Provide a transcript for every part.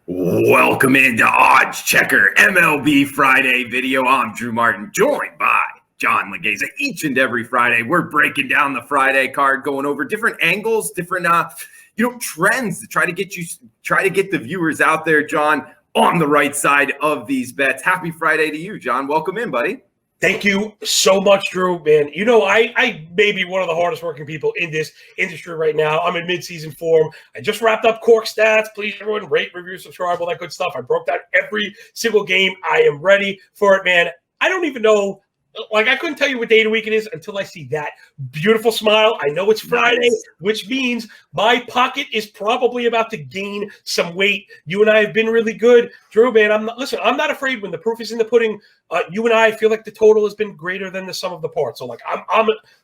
Welcome into Odds Checker MLB Friday video. I'm Drew Martin, joined by John Laghezza. Each and every Friday, we're breaking down the Friday card, going over different angles, different trends to try to get the viewers out there, John, on the right side of these bets. Happy Friday to you, John. Welcome in, buddy. Thank you so much, Drew, man. You know, I may be one of the hardest working people in this industry right now. I'm in mid-season form. I just wrapped up Cork Stats. Please, everyone, rate, review, subscribe, all that good stuff. I broke down every single game. I am ready for it, man. I don't even know. Like, I couldn't tell you what day of the week it is until I see that beautiful smile. I know it's Friday, which means my pocket is probably about to gain some weight. You and I have been really good. Drew, man, I'm not afraid when the proof is in the pudding. You and I feel like the total has been greater than the sum of the parts. So, like,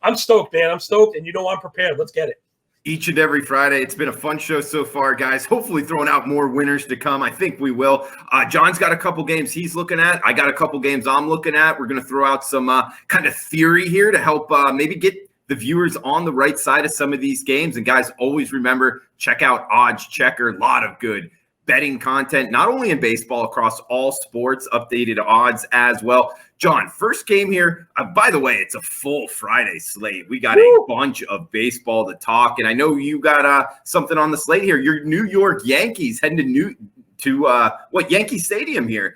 I'm stoked, man. I'm stoked, and you know I'm prepared. Let's get it. Each and every Friday. It's been a fun show so far, guys. Hopefully throwing out more winners to come. I think we will. John's got a couple games he's looking at. I got a couple games I'm looking at. We're going to throw out some kind of theory here to help maybe get the viewers on the right side of some of these games. And guys, always remember, check out Odds Checker. A lot of good betting content, not only in baseball, across all sports, updated odds as well. John, first game here. By the way, it's a full Friday slate. We got a bunch of baseball to talk, and I know you got something on the slate here. Your New York Yankees heading to Yankee Stadium here,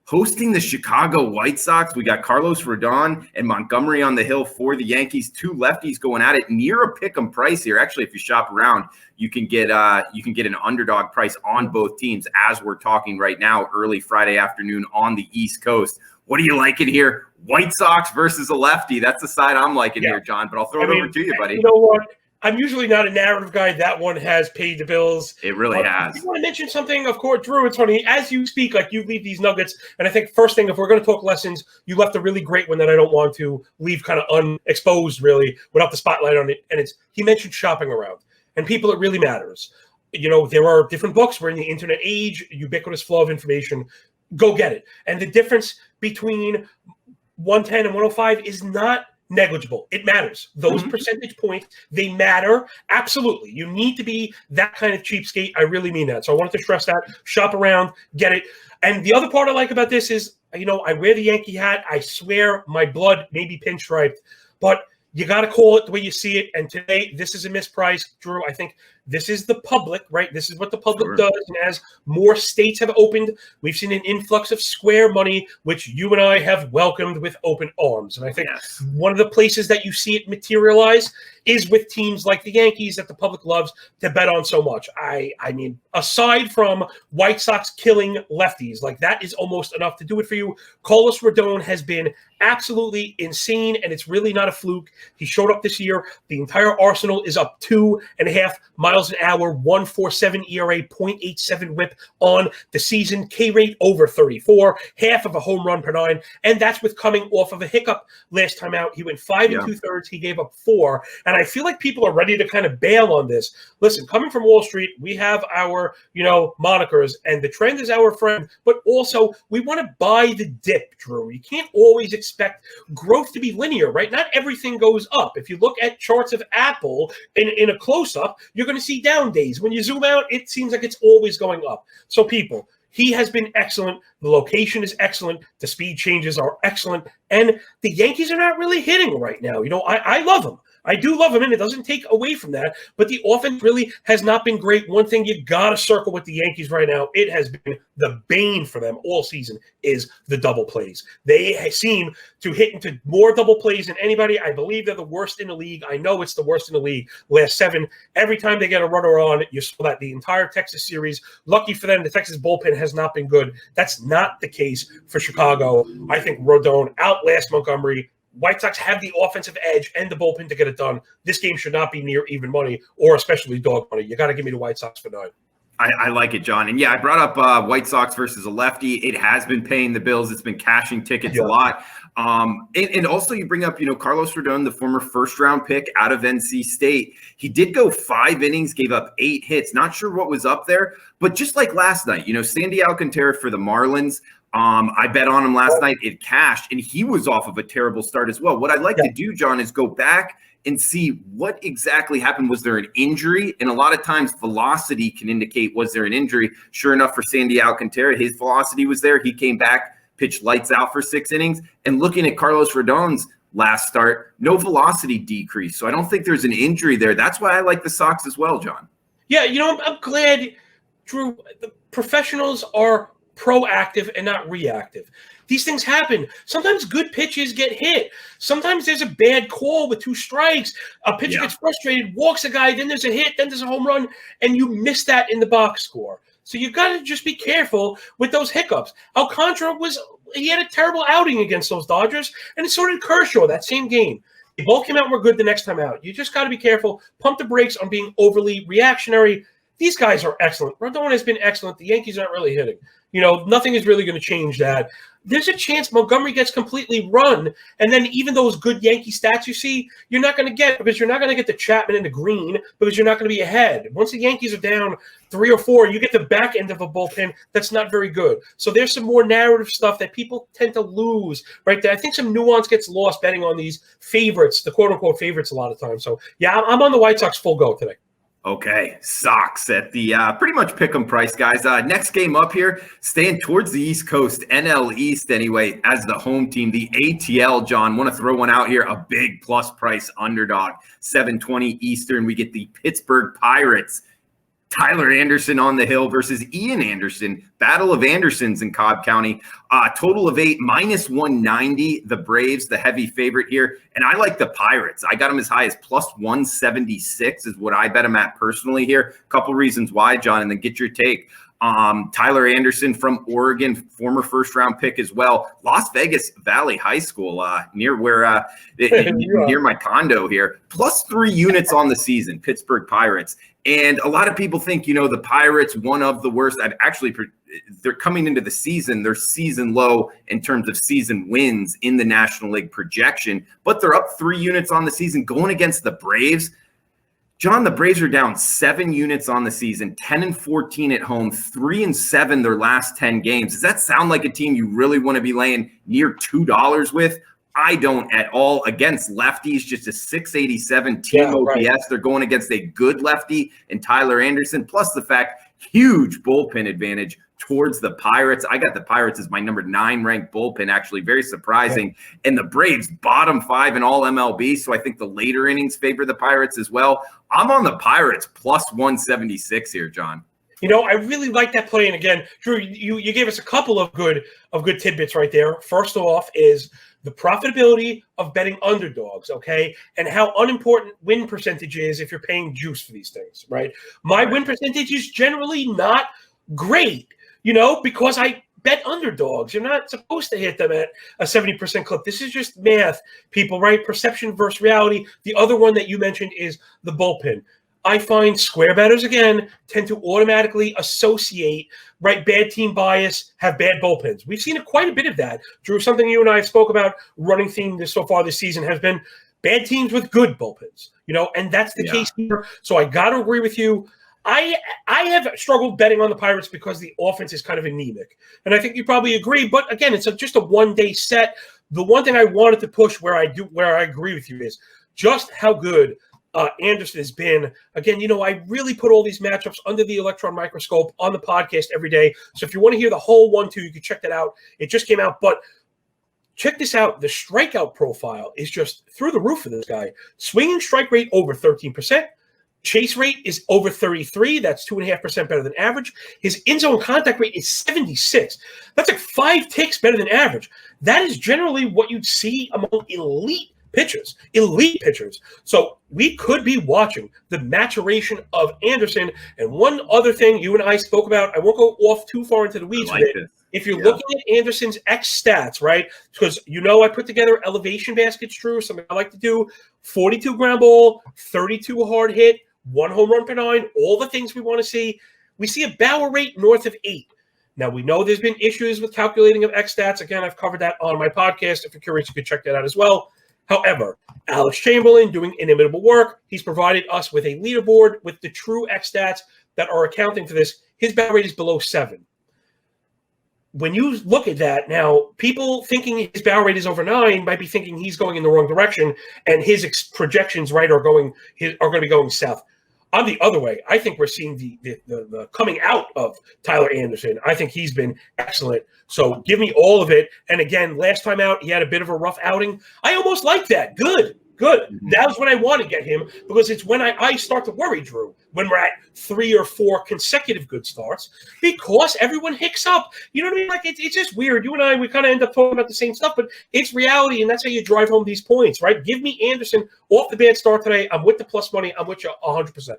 hosting the Chicago White Sox. We got Carlos Rodon and Montgomery on the hill for the Yankees. Two lefties going at it near a pick'em price here. Actually, if you shop around, you can get an underdog price on both teams as we're talking right now, early Friday afternoon on the East Coast. What are you liking here? White Sox versus a lefty. That's the side I'm liking here, John. But I'll throw it over to you, buddy. You know what? I'm usually not a narrative guy. That one has paid the bills. It really has. You want to mention something? Of course, Drew, it's funny. As you speak, like, you leave these nuggets. And I think first thing, if we're going to talk lessons, you left a really great one that I don't want to leave kind of unexposed, really, without the spotlight on it. And he mentioned shopping around. And people, it really matters. You know, there are different books. We're in the internet age, ubiquitous flow of information. Go get it. And the difference between 110 and 105 is not negligible. It matters. Those percentage points, they matter. Absolutely. You need to be that kind of cheapskate. I really mean that. So I wanted to stress that. Shop around, get it. And the other part I like about this is, you know, I wear the Yankee hat. I swear my blood may be pinstriped, but you got to call it the way you see it. And today, this is a misprice, Drew. I think this is the public, right? This is what the public does. And as more states have opened, we've seen an influx of square money, which you and I have welcomed with open arms. And I think one of the places that you see it materialize is with teams like the Yankees that the public loves to bet on so much. I mean, aside from White Sox killing lefties, like, that is almost enough to do it for you. Carlos Rodon has been absolutely insane, and it's really not a fluke. He showed up this year. The entire arsenal is up 2.5 miles an hour, 1.47 ERA, 0.87 whip on the season, K rate over 34, half of a home run per 9, and that's with coming off of a hiccup last time out. He went 5 2/3. He gave up 4, and I feel like people are ready to kind of bail on this. Listen, coming from Wall Street, we have our, monikers, and the trend is our friend, but also we want to buy the dip, Drew. You can't always expect growth to be linear, right? Not everything goes up. If you look at charts of Apple in a close-up, you're going to see down days. When you zoom out, it seems like it's always going up. So people, he has been excellent. The location is excellent. The speed changes are excellent. And the Yankees are not really hitting right now. I love them. I do love him, and it doesn't take away from that. But the offense really has not been great. One thing you got to circle with the Yankees right now, it has been the bane for them all season, is the double plays. They seem to hit into more double plays than anybody. I believe they're the worst in the league. I know it's the worst in the league. Last 7, every time they get a runner on, you saw that the entire Texas series. Lucky for them, the Texas bullpen has not been good. That's not the case for Chicago. I think Rodon outlasts Montgomery. White Sox have the offensive edge and the bullpen to get it done. This game should not be near even money, or especially dog money. You got to give me the White Sox for 9. I like it, John. And yeah, I brought up White Sox versus a lefty. It has been paying the bills. It's been cashing tickets a lot. And also you bring up, Carlos Rodon, the former first-round pick out of NC State. He did go 5 innings, gave up 8 hits. Not sure what was up there, but just like last night, Sandy Alcantara for the Marlins, I bet on him last night. It cashed, and he was off of a terrible start as well. What I'd like to do, John, is go back and see what exactly happened. Was there an injury? And a lot of times velocity can indicate, was there an injury? Sure enough, for Sandy Alcantara, his velocity was there. He came back, pitched lights out for 6 innings. And looking at Carlos Rodon's last start, no velocity decrease. So I don't think there's an injury there. That's why I like the Sox as well, John. Yeah, I'm glad, Drew, the professionals are proactive and not reactive. These things happen. Sometimes good pitches get hit. Sometimes there's a bad call with 2 strikes. A pitcher gets frustrated, walks a guy, then there's a hit, then there's a home run, and you miss that in the box score. So you've got to just be careful with those hiccups. Alcantara he had a terrible outing against those Dodgers, and so did Kershaw that same game. They both came out and were good the next time out. You just got to be careful. Pump the brakes on being overly reactionary. These guys are excellent. Rodon has been excellent. The Yankees aren't really hitting. Nothing is really going to change that. There's a chance Montgomery gets completely run, and then even those good Yankee stats you see, you're not going to get, because you're not going to get the Chapman and the Green, because you're not going to be ahead. Once the Yankees are down 3 or 4, you get the back end of a bullpen that's not very good. So there's some more narrative stuff that people tend to lose right there. I think some nuance gets lost betting on these favorites, the quote-unquote favorites a lot of times. So, yeah, I'm on the White Sox full go today. Okay, Sox at the pretty much pick 'em price, guys. Next game up here, staying towards the East Coast, NL East anyway, as the home team, the ATL, John. Want to throw one out here, a big plus price underdog, 720 Eastern. We get the Pittsburgh Pirates. Tyler Anderson on the hill versus Ian Anderson. Battle of Andersons in Cobb County. Total of 8, minus 190. The Braves, the heavy favorite here. And I like the Pirates. I got them as high as plus 176 is what I bet them at personally here. A couple reasons why, John, and then get your take. Tyler Anderson from Oregon, former first-round pick as well. Las Vegas Valley High School, near where near my condo here. Plus 3 units on the season, Pittsburgh Pirates. And a lot of people think, the Pirates, one of the worst. They're coming into the season, they're season low in terms of season wins in the National League projection, but they're up 3 units on the season going against the Braves. John, the Braves are down 7 units on the season, 10-14 at home, 3-7 their last 10 games. Does that sound like a team you really want to be laying near $2 with? I don't at all. Against lefties, just a 687 team OPS. Right. They're going against a good lefty and Tyler Anderson, plus the fact, huge bullpen advantage towards the Pirates. I got the Pirates as my number 9 ranked bullpen, actually very surprising. Yeah. And the Braves bottom 5 in all MLB. So I think the later innings favor the Pirates as well. I'm on the Pirates plus 176 here, John. I really like that play. And again, Drew, you gave us a couple of good tidbits right there. First off is the profitability of betting underdogs, okay, and how unimportant win percentage is if you're paying juice for these things, right? My win percentage is generally not great, because I bet underdogs. You're not supposed to hit them at a 70% clip. This is just math, people, right? Perception versus reality. The other one that you mentioned is the bullpen. I find square bettors, again, tend to automatically associate, right, bad team bias, have bad bullpens. We've seen quite a bit of that. Drew, something you and I spoke about, running theme so far this season has been bad teams with good bullpens, and that's the case here. So I got to agree with you. I have struggled betting on the Pirates because the offense is kind of anemic. And I think you probably agree. But, again, it's just a one-day set. The one thing I wanted to push where I agree with you is just how good Anderson has been. Again, I really put all these matchups under the electron microscope on the podcast every day. So if you want to hear the whole 1-2, you can check that out. It just came out. But check this out. The strikeout profile is just through the roof for this guy. Swinging strike rate over 13%. Chase rate is over 33. That's 2.5% better than average. His in-zone contact rate is 76. That's like 5 ticks better than average. That is generally what you'd see among elite pitchers. So we could be watching the maturation of Anderson. And one other thing you and I spoke about, I won't go off too far into the weeds with it. If you're looking at Anderson's X stats, right, because I put together elevation baskets, Drew, something I like to do, 42 ground ball, 32 hard hit, 1 home run per 9, all the things we want to see. We see a Bauer rate north of 8. Now, we know there's been issues with calculating of X stats. Again, I've covered that on my podcast. If you're curious, you can check that out as well. However, Alex Chamberlain doing inimitable work. He's provided us with a leaderboard with the true X stats that are accounting for this. His Bauer rate is below 7. when you look at that now, people thinking his barrel rate is over 9 might be thinking he's going in the wrong direction, and his projections are going to be going south. I'm the other way. I think we're seeing the coming out of Tyler Anderson. I think he's been excellent. So give me all of it. And again, last time out, he had a bit of a rough outing. I almost like that. Good. That's when I want to get him, because it's when I start to worry, Drew, when we're at 3 or 4 consecutive good starts, because everyone hicks up. You know what I mean? Like, it's just weird. You and I, we kind of end up talking about the same stuff, but it's reality, and that's how you drive home these points, right? Give me Anderson off the bad start today. I'm with the plus money. I'm with you 100%.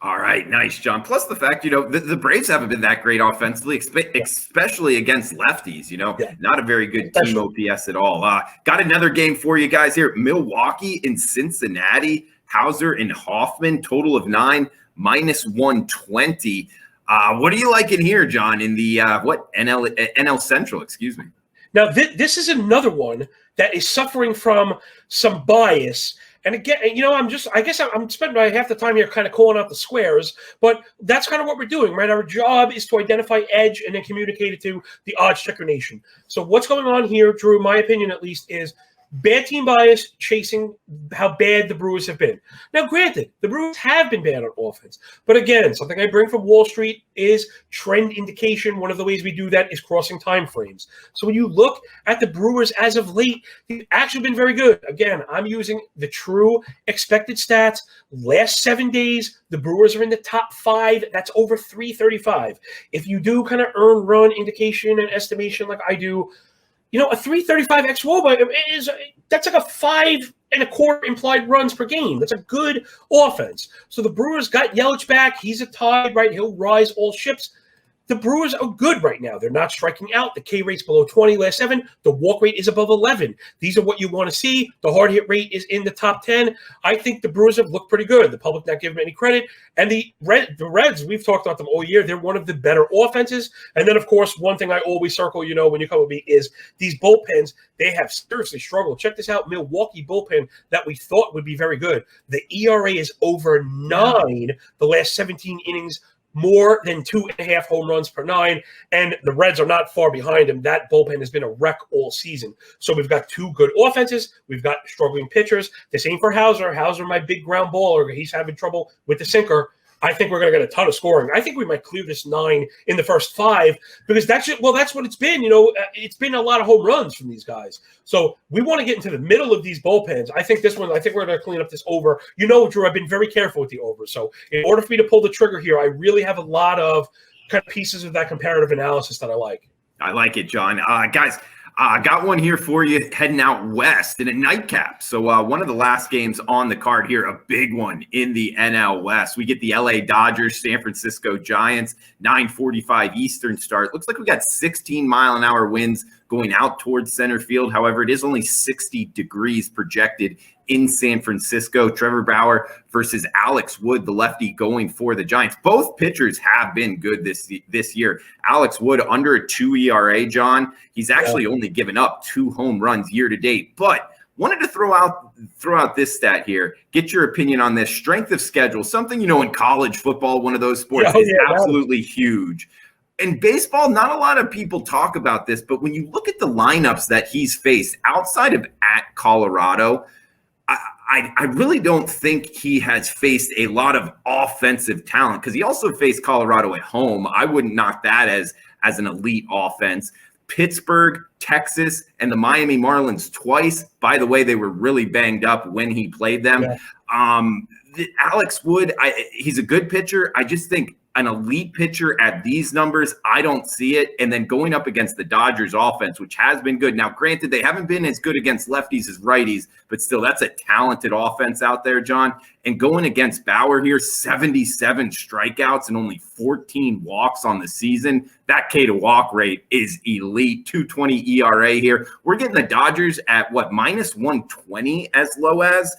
All right, nice, John. Plus the fact, the Braves haven't been that great offensively, especially against lefties, not a very good team OPS at all. Got another game for you guys here. Milwaukee and Cincinnati, Hauser and Hoffman, total of 9, minus 120. What are you liking here, John, in the NL Central, excuse me? Now, this is another one that is suffering from some bias. And again, I guess I'm spending half the time here kind of calling out the squares, but that's kind of what we're doing, right? Our job is to identify edge and then communicate it to the odds checker nation. So what's going on here, Drew, in my opinion at least, is bad team bias chasing how bad the Brewers have been. Now, granted, the Brewers have been bad on offense. But again, something I bring from Wall Street is trend indication. One of the ways we do that is crossing time frames. So when you look at the Brewers as of late, they've actually been very good. Again, I'm using the true expected stats. Last 7 days, the Brewers are in the top 5. That's over 335. If you do kind of earn run indication and estimation like I do, a 335 xWOBA that's like a 5.25 implied runs per game. That's a good offense. So the Brewers got Yelich back. He's a tide, right? He'll rise all ships. The Brewers are good right now. They're not striking out. The K rate's below 20 last 7. The walk rate is above 11. These are what you want to see. The hard hit rate is in the top 10. I think the Brewers have looked pretty good. The public not giving them any credit. And the Reds, we've talked about them all year. They're one of the better offenses. And then, of course, one thing I always circle, when you come with me, is these bullpens. They have seriously struggled. Check this out. Milwaukee bullpen that we thought would be very good. The ERA is over 9 the last 17 innings. More than 2.5 home runs per 9, and the Reds are not far behind him. That bullpen has been a wreck all season. So we've got 2 good offenses. We've got struggling pitchers. The same for Hauser. Hauser, my big ground baller. He's having trouble with the sinker. I think we're going to get a ton of scoring. I think we might clear this 9 in the first 5 because that's what it's been. It's been a lot of home runs from these guys. So we want to get into the middle of these bullpens. I think we're going to clean up this over. Drew, I've been very careful with the over. So in order for me to pull the trigger here, I really have a lot of kind of pieces of that comparative analysis that I like. I like it, John. Guys, got one here for you heading out west in a nightcap. So one of the last games on the card here, a big one in the NL West. We get the LA Dodgers, San Francisco Giants, 9:45 Eastern start. Looks like we got 16-mile-an-hour winds going out towards center field. However, it is only 60 degrees projected in San Francisco. Trevor Bauer versus Alex Wood, the lefty, going for the Giants. Both pitchers have been good this year. Alex Wood under a 2 ERA, John. He's actually only given up 2 home runs year to date. But wanted to throw out this stat here. Get your opinion on this. Strength of schedule, something in college football, one of those sports is absolutely huge. In baseball, not a lot of people talk about this, but when you look at the lineups that he's faced outside of at Colorado, I really don't think he has faced a lot of offensive talent because he also faced Colorado at home. I wouldn't knock that as an elite offense. Pittsburgh, Texas, and the Miami Marlins twice. By the way, they were really banged up when he played them. Yeah. Alex Wood, he's a good pitcher. I just think an elite pitcher at these numbers, I don't see it. And then going up against the Dodgers offense, which has been good. Now, granted, they haven't been as good against lefties as righties, but still, that's a talented offense out there, John. And going against Bauer here, 77 strikeouts and only 14 walks on the season. That K to walk rate is elite. 2.20 ERA here. We're getting the Dodgers at minus 120 as low as.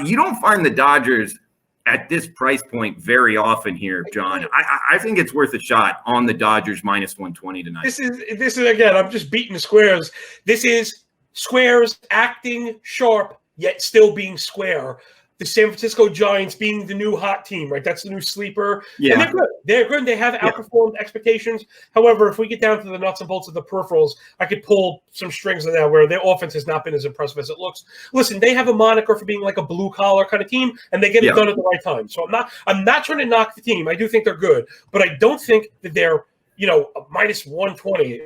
You don't find the Dodgers at this price point very often here, John. I think it's worth a shot on the Dodgers minus 120 tonight. This is again, I'm just beating the squares. This is squares acting sharp, yet still being square. the San Francisco Giants being the new hot team, right? That's the new sleeper. Yeah. And they're good. They're good. They have outperformed expectations. However, if we get down to the nuts and bolts of the peripherals, I could pull some strings of that where their offense has not been as impressive as it looks. Listen, they have a moniker for being like a blue-collar kind of team, and they get it done at the right time. So I'm not trying to knock the team. I do think they're good, but I don't think that they're a minus 120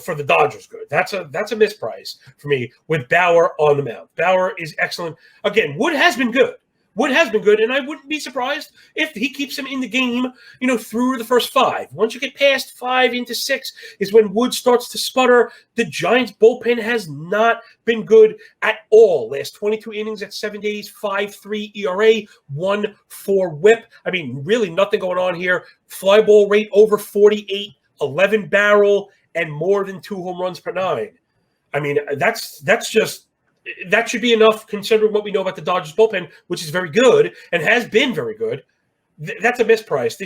for the Dodgers good. That's a misprice for me with Bauer on the mound. Bauer is excellent. Again, Wood has been good. And I wouldn't be surprised if he keeps him in the game, through the first 5. Once you get past 5 into 6 is when Wood starts to sputter. The Giants bullpen has not been good at all. Last 22 innings at 7 days, 5.3 ERA, 1.4 WHIP. I mean, really nothing going on here. Fly ball rate over 48, 11 barrel, and more than 2 home runs per 9. I mean, that should be enough considering what we know about the Dodgers bullpen, which is very good and has been very good. That's a misprice.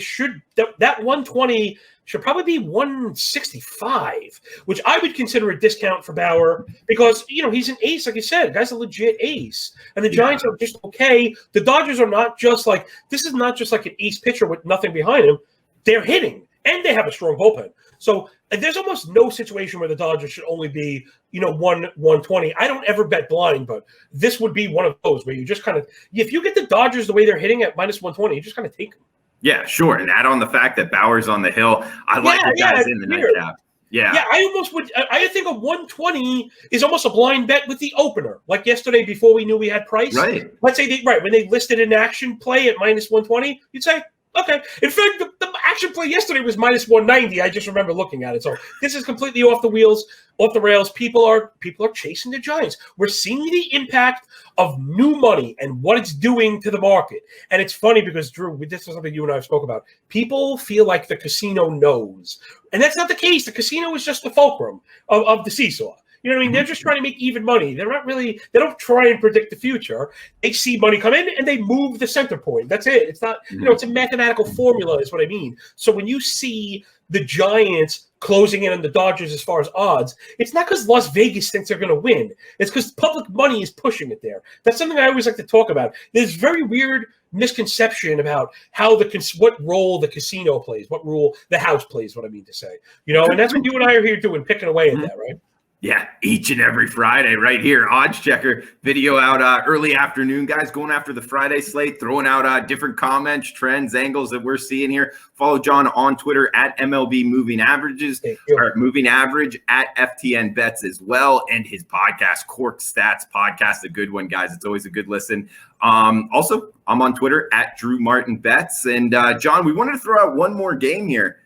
That 120 should probably be 165, which I would consider a discount for Bauer because, he's an ace, like you said. The guy's a legit ace. And the Giants are just okay. The Dodgers are not just like – this is not just like an ace pitcher with nothing behind him. They're hitting, and they have a strong bullpen. So there's almost no situation where the Dodgers should only be, 120. I don't ever bet blind, but this would be one of those where you just kind of – if you get the Dodgers the way they're hitting at minus 120, you just kind of take them. Yeah, sure. And add on the fact that Bauer's on the hill. I like the guys in the nightcap. Yeah. Yeah, I almost would – I think a 120 is almost a blind bet with the opener. Like yesterday before we knew we had price. Right. Let's say when they listed an action play at minus 120, you'd say – okay. In fact, the action play yesterday was minus 190. I just remember looking at it. So this is completely off the wheels, off the rails. People are chasing the Giants. We're seeing the impact of new money and what it's doing to the market. And it's funny because, Drew, this is something you and I have spoke about. People feel like the casino knows. And that's not the case. The casino is just the fulcrum of the seesaw. You know what I mean? They're just trying to make even money. They don't try and predict the future. They see money come in and they move the center point. That's it. It's not, it's a mathematical formula is what I mean. So when you see the Giants closing in on the Dodgers as far as odds, it's not because Las Vegas thinks they're going to win. It's because public money is pushing it there. That's something I always like to talk about. There's very weird misconception about how what role the casino plays, what role the house plays, what I mean to say. And that's what you and I are here doing, picking away at that, right? Yeah, each and every Friday right here. Odds Checker video out early afternoon, guys, going after the Friday slate, throwing out different comments, trends, angles that we're seeing here. Follow John on Twitter at MLB Moving Averages, or Moving Average at FTN Bets as well, and his podcast, Cork Stats Podcast, a good one, guys. It's always a good listen. Also, I'm on Twitter at Drew Martin Bets. And John, we wanted to throw out one more game here.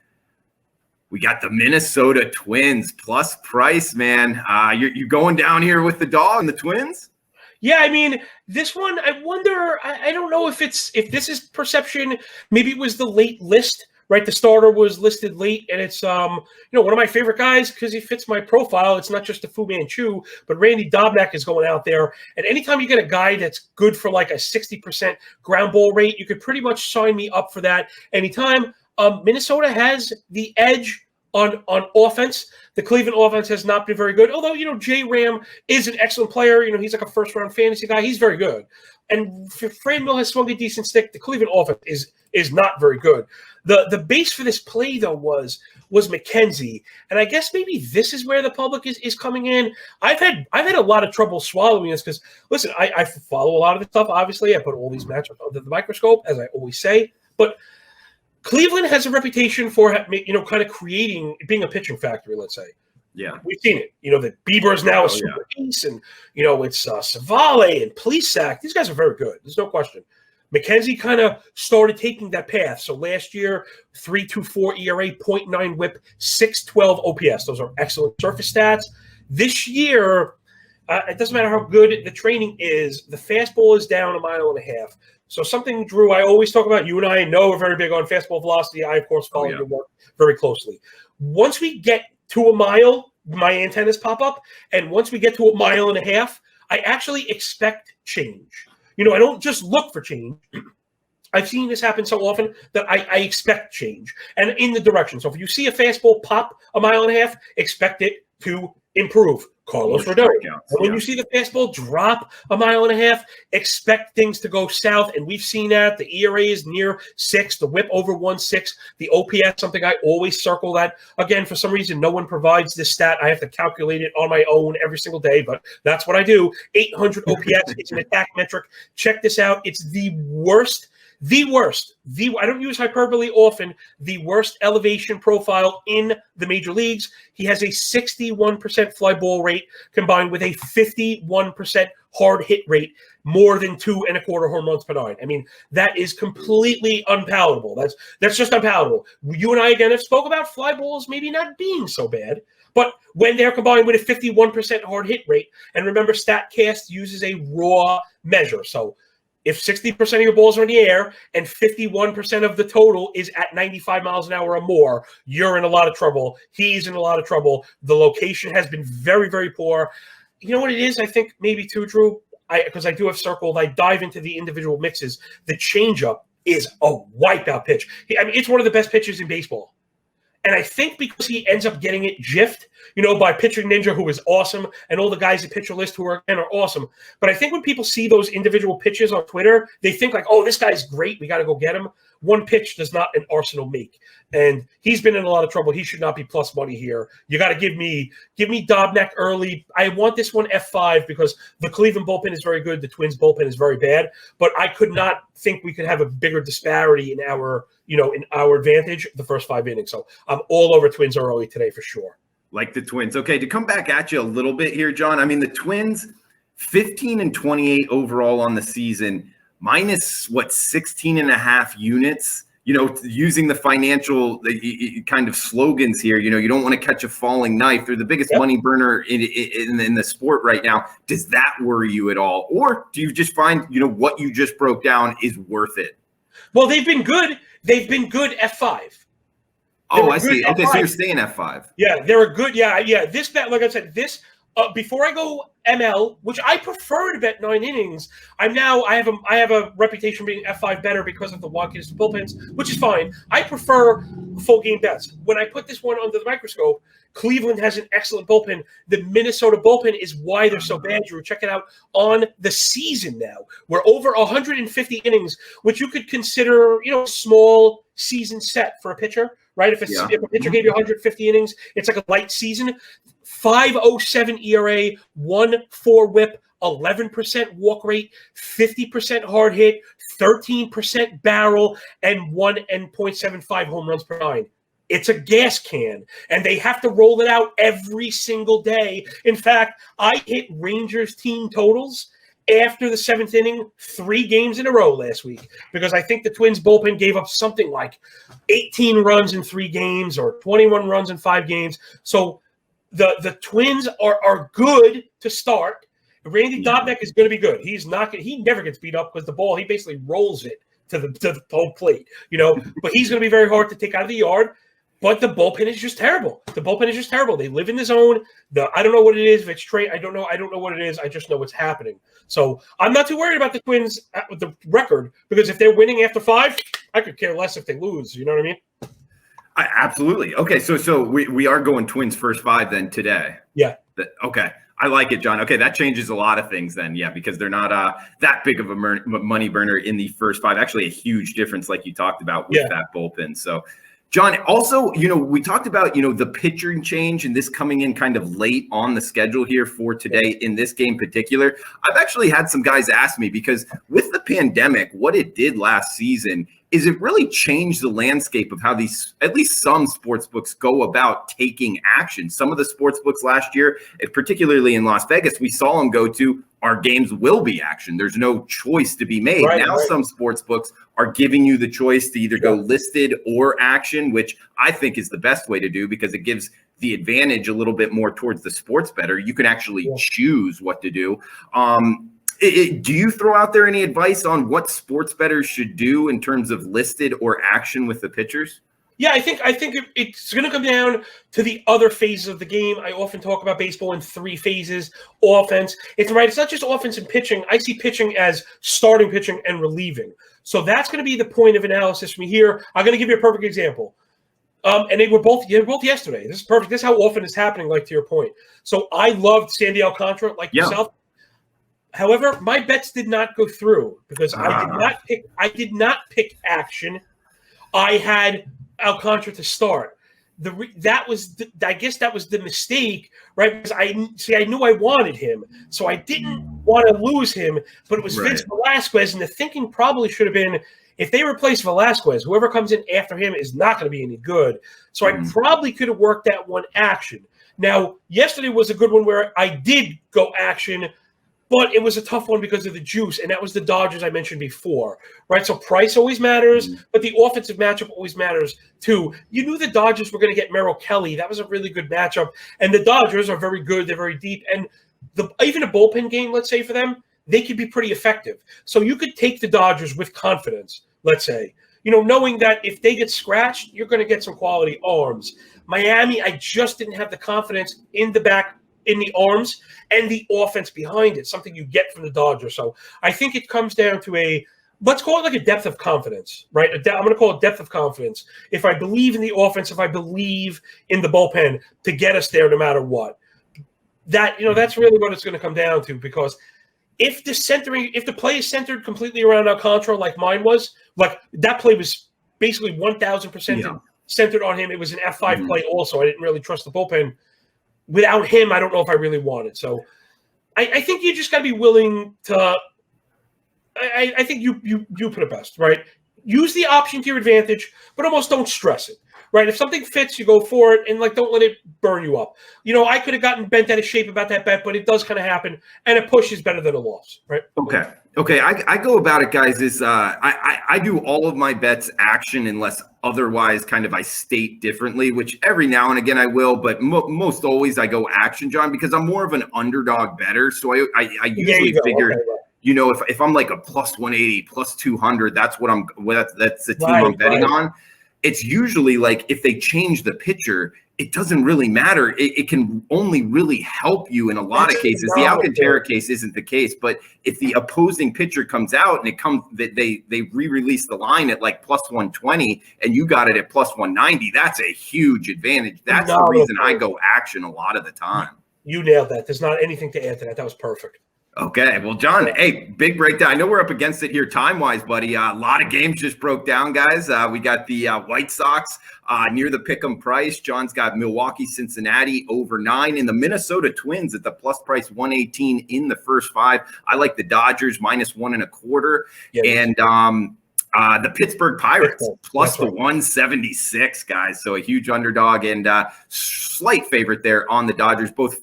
We got the Minnesota Twins plus price, man. You're going down here with the dog and the Twins? Yeah, I mean, this one, I wonder, I don't know if this is perception. Maybe it was the late list, right? The starter was listed late, and it's one of my favorite guys because he fits my profile. It's not just a Fu Manchu, but Randy Dobnak is going out there. And anytime you get a guy that's good for like a 60% ground ball rate, you could pretty much sign me up for that anytime. Minnesota has the edge on offense. The Cleveland offense has not been very good. Although, J. Ram is an excellent player. He's like a first-round fantasy guy. He's very good. And Franmil has swung a decent stick. The Cleveland offense is not very good. The base for this play, though, was McKenzie. And I guess maybe this is where the public is coming in. I've had a lot of trouble swallowing this because, listen, I follow a lot of the stuff. Obviously, I put all these matchups under the microscope, as I always say. But Cleveland has a reputation for, kind of being a pitching factory, let's say. Yeah. We've seen it. That Bieber is now a super ace, and, it's Savale and Plesac. These guys are very good. There's no question. McKenzie kind of started taking that path. So last year, 3.24 ERA, 0.9 WHIP, 6.12 OPS. Those are excellent surface stats. This year, it doesn't matter how good the training is. The fastball is down 1.5 miles. So something, Drew, I always talk about, you and I know are very big on fastball velocity. I, of course, follow your work very closely. Once we get to 1 mile, my antennas pop up. And once we get to 1.5 miles, I actually expect change. I don't just look for change. I've seen this happen so often that I expect change and in the direction. So if you see a fastball pop 1.5 miles, expect it to improve. Carlos More Rodon. strikeouts, And when yeah. you see the fastball drop a mile and a half, expect things to go south. And we've seen that. The ERA is near 6, the whip over 1.6, the OPS, something I always circle that. Again, for some reason, no one provides this stat. I have to calculate it on my own every single day, but that's what I do. 800 OPS, it's an attack metric. Check this out. It's the worst, I don't use hyperbole often, the worst elevation profile in the major leagues. He has a 61% fly ball rate combined with a 51% hard hit rate, more than 2.25 home runs per 9. I mean, that is completely unpalatable. That's just unpalatable. You and I, again, have spoke about fly balls maybe not being so bad, but when they're combined with a 51% hard hit rate, and remember, StatCast uses a raw measure. So if 60% of your balls are in the air and 51% of the total is at 95 miles an hour or more, you're in a lot of trouble. He's in a lot of trouble. The location has been very, very poor. You know what it is? I think maybe too, Drew, because I do have circled, I dive into the individual mixes. The changeup is a wipeout pitch. I mean, it's one of the best pitches in baseball. And I think because he ends up getting it jiffed, by Pitching Ninja, who is awesome, and all the guys at Pitcher List who are awesome. But I think when people see those individual pitches on Twitter, they think like, oh, this guy's great. We got to go get him. One pitch does not an arsenal make. And he's been in a lot of trouble. He should not be plus money here. You got to give me Dobnak early. I want this one F5 because the Cleveland bullpen is very good. The Twins bullpen is very bad. But I could not think we could have a bigger disparity in our advantage the first 5 innings. So I'm all over Twins early today for sure. Like the Twins. Okay, to come back at you a little bit here, John. I mean, the Twins, 15-28 overall on the season, minus 16.5 units. Using the financial kind of slogans here. You don't want to catch a falling knife. They're the biggest money burner in the sport right now. Does that worry you at all, or do you just find what you just broke down is worth it? Well, they've been good. They've been good F5. Oh, I see. Okay, so you're staying F5. Yeah, they're a good. Yeah. This bet, like I said, before I go ML, which I prefer to bet 9 innings, I have a reputation being F5 better because of the wonkiness of bullpens, which is fine. I prefer full game bets. When I put this one under the microscope, Cleveland has an excellent bullpen. The Minnesota bullpen is why they're so bad, Drew. Check it out on the season now. We're over 150 innings, which you could consider, small season set for a pitcher, right? If a pitcher gave you 150 innings, it's like a light season. 5.07 ERA, 1.4 whip, 11% walk rate, 50% hard hit, 13% barrel, and 1.75 home runs per 9. It's a gas can, and they have to roll it out every single day. In fact, I hit Rangers team totals after the 7th inning 3 games in a row last week because I think the Twins bullpen gave up something like 18 runs in 3 games or 21 runs in 5 games. So the Twins are good to start. Randy Dobnak is going to be good. He never gets beat up because the ball, he basically rolls it to the home plate, but he's going to be very hard to take out of the yard. But the bullpen is just terrible. They live in the zone. I don't know what it is. If it's trade, I don't know what it is. I just know what's happening. So I'm not too worried about the Twins with the record because if they're winning after 5, I could care less if they lose. You know what I mean? Absolutely. Okay, so we are going Twins first 5 then today. Yeah. Okay. I like it, John. Okay, that changes a lot of things then, because they're not that big of a money burner in the first 5. Actually, a huge difference like you talked about with that bullpen. So, John, also, we talked about, the pitching change and this coming in kind of late on the schedule here for today in this game in particular. I've actually had some guys ask me because with the pandemic, what it did last season is it really changed the landscape of how at least some sports books go about taking action. Some of the sports books last year, particularly in Las Vegas, we saw them go to our games will be action. There's no choice to be made. Now some sports books are giving you the choice to either go listed or action, which I think is the best way to do because it gives the advantage a little bit more towards the sports bettor. You can actually choose what to do. Do you throw out there any advice on what sports bettors should do in terms of listed or action with the pitchers? Yeah, I think it's going to come down to the other phases of the game. I often talk about baseball in 3 phases. Offense, it's not just offense and pitching. I see pitching as starting pitching and relieving. So that's going to be the point of analysis for me here. I'm going to give you a perfect example. And they were both yesterday. This is perfect. This is how often it's happening, like to your point. So I loved Sandy Alcantara, like yourself. However, my bets did not go through because I did not pick action. I had Alcantara to start. I guess that was the mistake, right? Because I knew I wanted him, so I didn't want to lose him. But it was Vince Velasquez, and the thinking probably should have been, if they replace Velasquez, whoever comes in after him is not going to be any good. So I probably could have worked that one action. Now, yesterday was a good one where I did go action, but it was a tough one because of the juice, and that was the Dodgers I mentioned before, right? So price always matters, but the offensive matchup always matters too. You knew the Dodgers were going to get Merrill Kelly. That was a really good matchup, and the Dodgers are very good. They're very deep, and even a bullpen game, let's say, for them, they could be pretty effective. So you could take the Dodgers with confidence, let's say, knowing that if they get scratched, you're going to get some quality arms. Miami, I just didn't have the confidence in the arms and the offense behind it, something you get from the Dodgers. So I think it comes down to let's call it like a depth of confidence, right? I'm going to call it depth of confidence. If I believe in the offense, if I believe in the bullpen to get us there no matter what, that's really what it's going to come down to, because if the play is centered completely around Alcantara like mine was, like that play was basically 1,000% centered on him. It was an F5 play also. I didn't really trust the bullpen. Without him, I don't know if I really want it. So I think you just got to be willing to I think you put it best, right? Use the option to your advantage, but almost don't stress it, right? If something fits, you go for it, and don't let it burn you up. I could have gotten bent out of shape about that bet, but it does kind of happen, and a push is better than a loss, right? Okay. I go about it, guys, is I do all of my bets action unless otherwise kind of I state differently, which every now and again I will, but most always I go action, John, because I'm more of an underdog bettor. So I usually figure, if I'm like a plus 180, plus 200, that's the team I'm betting on. It's usually like if they change the pitcher, it doesn't really matter. It can only really help you in a lot of cases. The Alcantara case isn't the case, but if the opposing pitcher comes out and they re-release the line at like plus 120 and you got it at plus 190, that's a huge advantage. That's the reason I go action a lot of the time. You nailed that. There's not anything to add to that. That was perfect. Okay. Well, John, hey, big breakdown. I know we're up against it here time-wise, buddy. A lot of games just broke down, guys. We got the White Sox near the pick'em price. John's got Milwaukee, Cincinnati over 9, and the Minnesota Twins at the plus price 118 in the first 5. I like the Dodgers minus 1.25. And the Pittsburgh Pirates plus the 176, guys. So a huge underdog and slight favorite there on the Dodgers. Both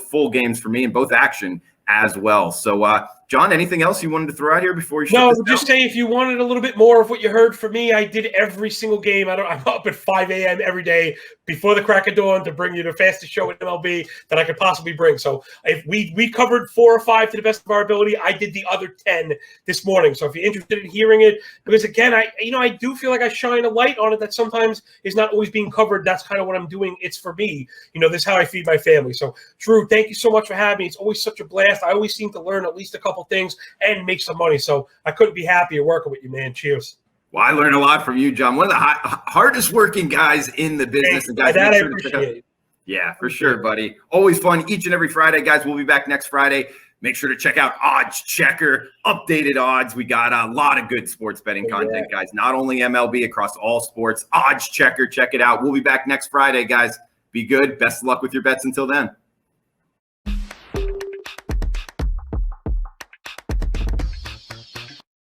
full games for me and both action as well. So, John, anything else you wanted to throw out here before you shut this down? Just say if you wanted a little bit more of what you heard from me, I did every single game. I'm up at 5 a.m. every day before the crack of dawn to bring you the fastest show in MLB that I could possibly bring. So if we covered 4 or 5 to the best of our ability, I did the other 10 this morning. So if you're interested in hearing it, because again, I do feel like I shine a light on it that sometimes is not always being covered. That's kind of what I'm doing. It's for me. This is how I feed my family. So Drew, thank you so much for having me. It's always such a blast. I always seem to learn at least a couple things and make some money. So I couldn't be happier working with you, man. Cheers. Well, I learned a lot from you, John. One of the hardest working guys in the business. And guys, that I appreciate. Yeah, for sure, buddy. Always fun each and every Friday, guys. We'll be back next Friday. Make sure to check out Odds Checker, updated odds. We got a lot of good sports betting content, guys. Not only MLB, across all sports. Odds Checker, check it out. We'll be back next Friday, guys. Be good. Best of luck with your bets until then.